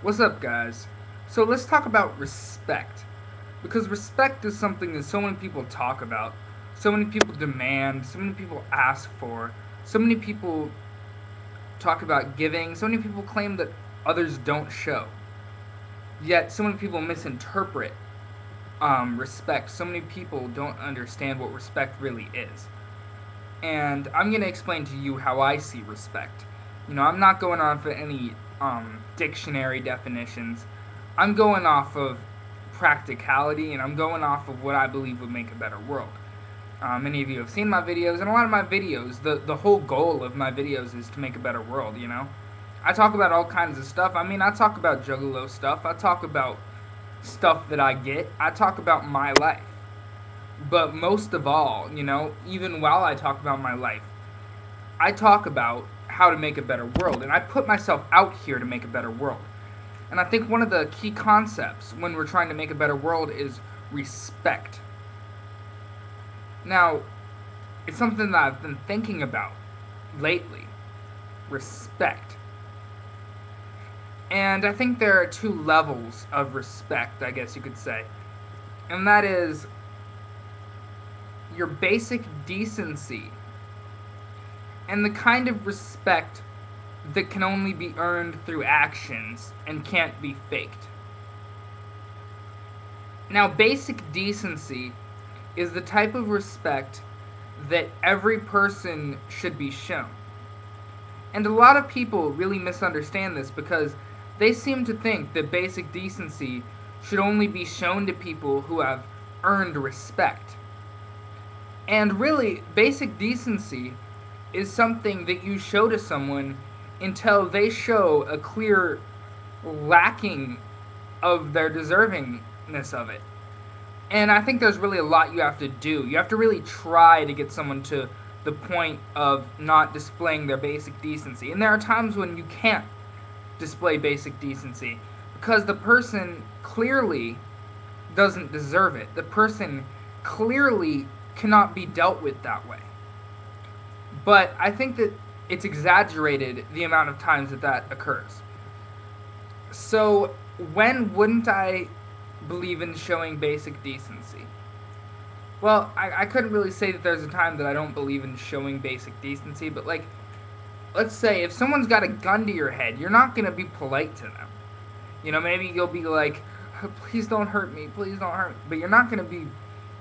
What's up, guys? So let's talk about respect. Because respect is something that so many people talk about, so many people demand, so many people ask for, so many people talk about giving, so many people claim that others don't show. Yet, so many people misinterpret respect. So many people don't understand what respect really is. And I'm going to explain to you how I see respect. I'm not going off of any dictionary definitions. I'm going off of practicality, and I'm going off of what I believe would make a better world. Many of you have seen my videos, and a lot of my videos, the whole goal of my videos is to make a better world. I talk about all kinds of stuff. I talk about juggalo stuff. I talk about stuff that I get. I talk about my life. But most of all, even while I talk about my life, I talk about how to make a better world. And I put myself out here to make a better world. And I think one of the key concepts when we're trying to make a better world is respect. Now, it's something that I've been thinking about lately. Respect. And I think there are two levels of respect, I guess you could say. And that is your basic decency and the kind of respect that can only be earned through actions and can't be faked. Now, basic decency is the type of respect that every person should be shown. And a lot of people really misunderstand this because they seem to think that basic decency should only be shown to people who have earned respect. And really, basic decency is something that you show to someone until they show a clear lacking of their deservingness of it. And I think there's really a lot you have to do. You have to really try to get someone to the point of not displaying their basic decency. And there are times when you can't display basic decency because the person clearly doesn't deserve it. The person clearly cannot be dealt with that way. But I think that it's exaggerated the amount of times that occurs. So when wouldn't I believe in showing basic decency? Well, I couldn't really say that there's a time that I don't believe in showing basic decency, but let's say if someone's got a gun to your head, you're not going to be polite to them. Maybe you'll be like, please don't hurt me, please don't hurt me. But you're not going to be,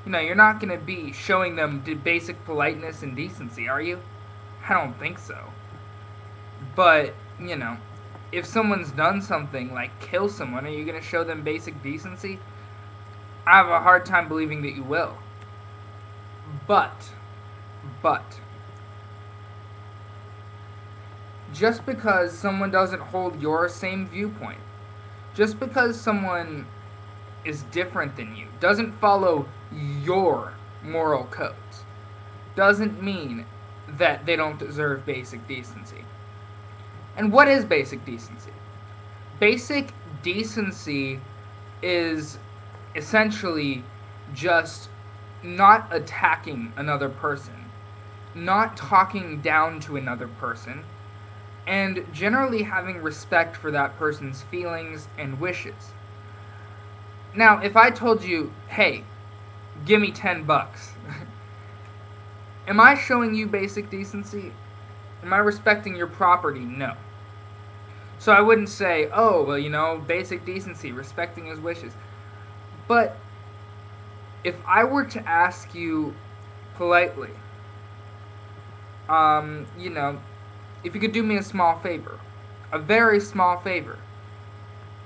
you're not going to be showing them basic politeness and decency, are you? I don't think so. But, if someone's done something like kill someone, are you going to show them basic decency? I have a hard time believing that you will. But, just because someone doesn't hold your same viewpoint, just because someone is different than you, doesn't follow your moral codes, doesn't mean that they don't deserve basic decency. And what is basic decency? Basic decency is essentially just not attacking another person, not talking down to another person, and generally having respect for that person's feelings and wishes. Now, if I told you, hey, give me $10, am I showing you basic decency? Am I respecting your property? No. So I wouldn't say, oh, well, basic decency, respecting his wishes. But if I were to ask you politely, if you could do me a small favor, a very small favor,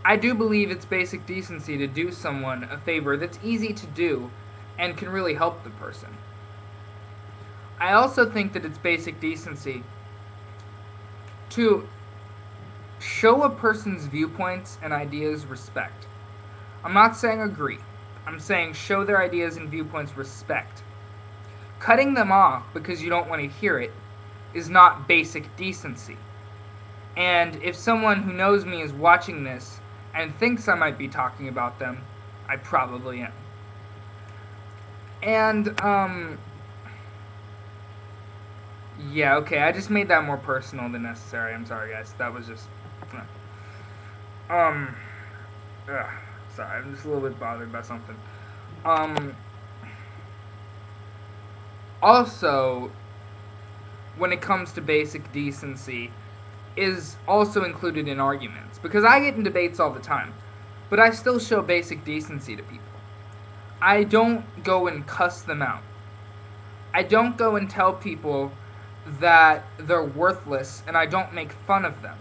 I do believe it's basic decency to do someone a favor that's easy to do and can really help the person. I also think that it's basic decency to show a person's viewpoints and ideas respect. I'm not saying agree. I'm saying show their ideas and viewpoints respect. Cutting them off because you don't want to hear it is not basic decency. And if someone who knows me is watching this and thinks I might be talking about them, I probably am. And, yeah, okay, I just made that more personal than necessary. I'm sorry, guys. That was just... Um, ugh, sorry, I'm just a little bit bothered by something. Um, Also, when it comes to basic decency, is also included in arguments. Because I get in debates all the time, but I still show basic decency to people. I don't go and cuss them out. I don't go and tell people that they're worthless, and I don't make fun of them.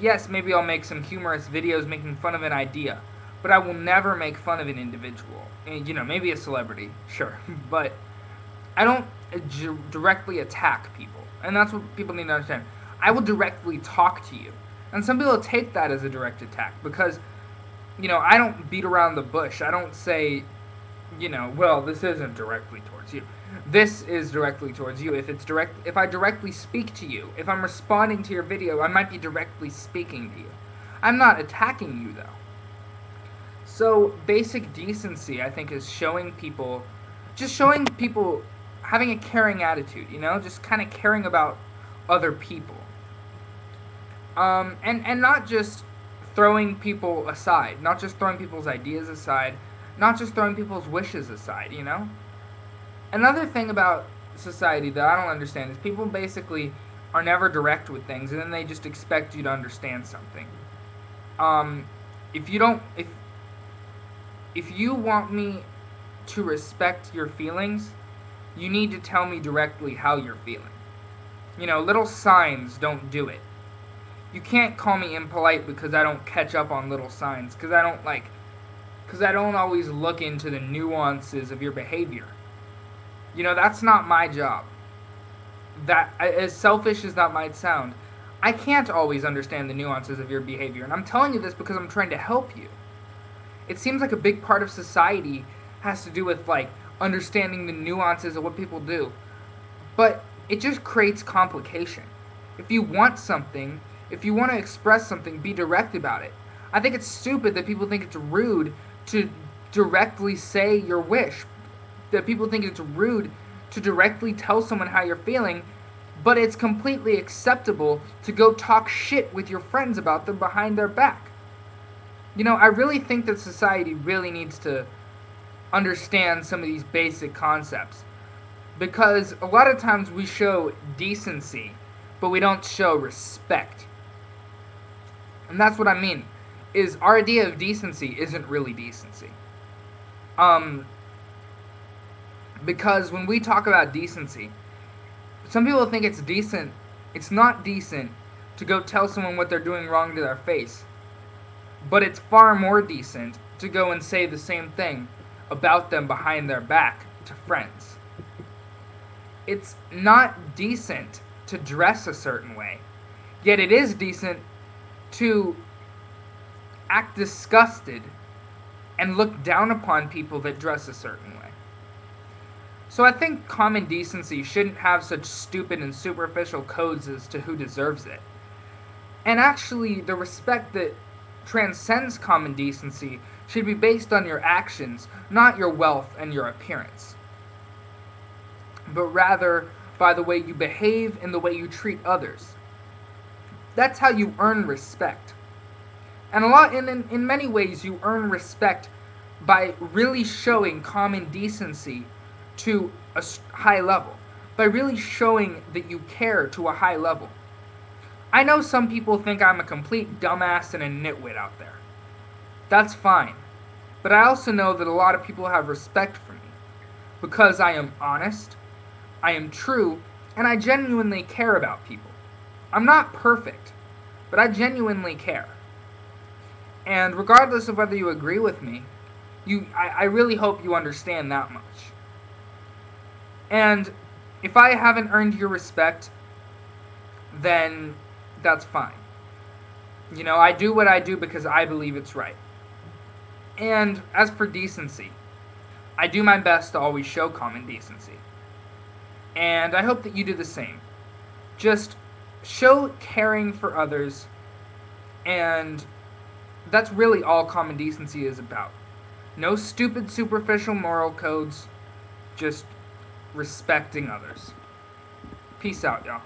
Yes, maybe I'll make some humorous videos making fun of an idea, but I will never make fun of an individual. And, maybe a celebrity, sure, but I don't directly attack people, and that's what people need to understand. I will directly talk to you, and some people take that as a direct attack because, I don't beat around the bush. I don't say, well, this isn't directly towards you. This is directly towards you. If I directly speak to you, if I'm responding to your video, I might be directly speaking to you. I'm not attacking you though. So basic decency, I think, is showing people having a caring attitude, just kind of caring about other people. And not just throwing people aside, not just throwing people's ideas aside, not just throwing people's wishes aside, Another thing about society that I don't understand is people basically are never direct with things, and then they just expect you to understand something. If you want me to respect your feelings, you need to tell me directly how you're feeling. Little signs don't do it. You can't call me impolite because I don't catch up on little signs, because I don't always look into the nuances of your behavior. That's not my job. That, as selfish as that might sound, I can't always understand the nuances of your behavior, and I'm telling you this because I'm trying to help you. It seems like a big part of society has to do with, understanding the nuances of what people do. But it just creates complication. If you want something, if you want to express something, be direct about it. I think it's stupid that people think it's rude to directly say your wish. That people think it's rude to directly tell someone how you're feeling, but it's completely acceptable to go talk shit with your friends about them behind their back. I really think that society really needs to understand some of these basic concepts, because a lot of times we show decency, but we don't show respect. And that's what I mean, is our idea of decency isn't really decency. Because when we talk about decency, some people think it's decent. It's not decent to go tell someone what they're doing wrong to their face. But it's far more decent to go and say the same thing about them behind their back to friends. It's not decent to dress a certain way, yet it is decent to act disgusted and look down upon people that dress a certain way. So I think common decency shouldn't have such stupid and superficial codes as to who deserves it. And actually, the respect that transcends common decency should be based on your actions, not your wealth and your appearance, but rather by the way you behave and the way you treat others. That's how you earn respect. And in many ways, you earn respect by really showing common decency to a high level, by really showing that you care to a high level. I know some people think I'm a complete dumbass and a nitwit out there. That's fine. But I also know that a lot of people have respect for me because I am honest, I am true, and I genuinely care about people. I'm not perfect, but I genuinely care. And regardless of whether you agree with me, I really hope you understand that much. And if I haven't earned your respect, then that's fine. I do what I do because I believe it's right. And as for decency, I do my best to always show common decency. And I hope that you do the same. Just show caring for others, and that's really all common decency is about. No stupid superficial moral codes, just respecting others. Peace out, y'all.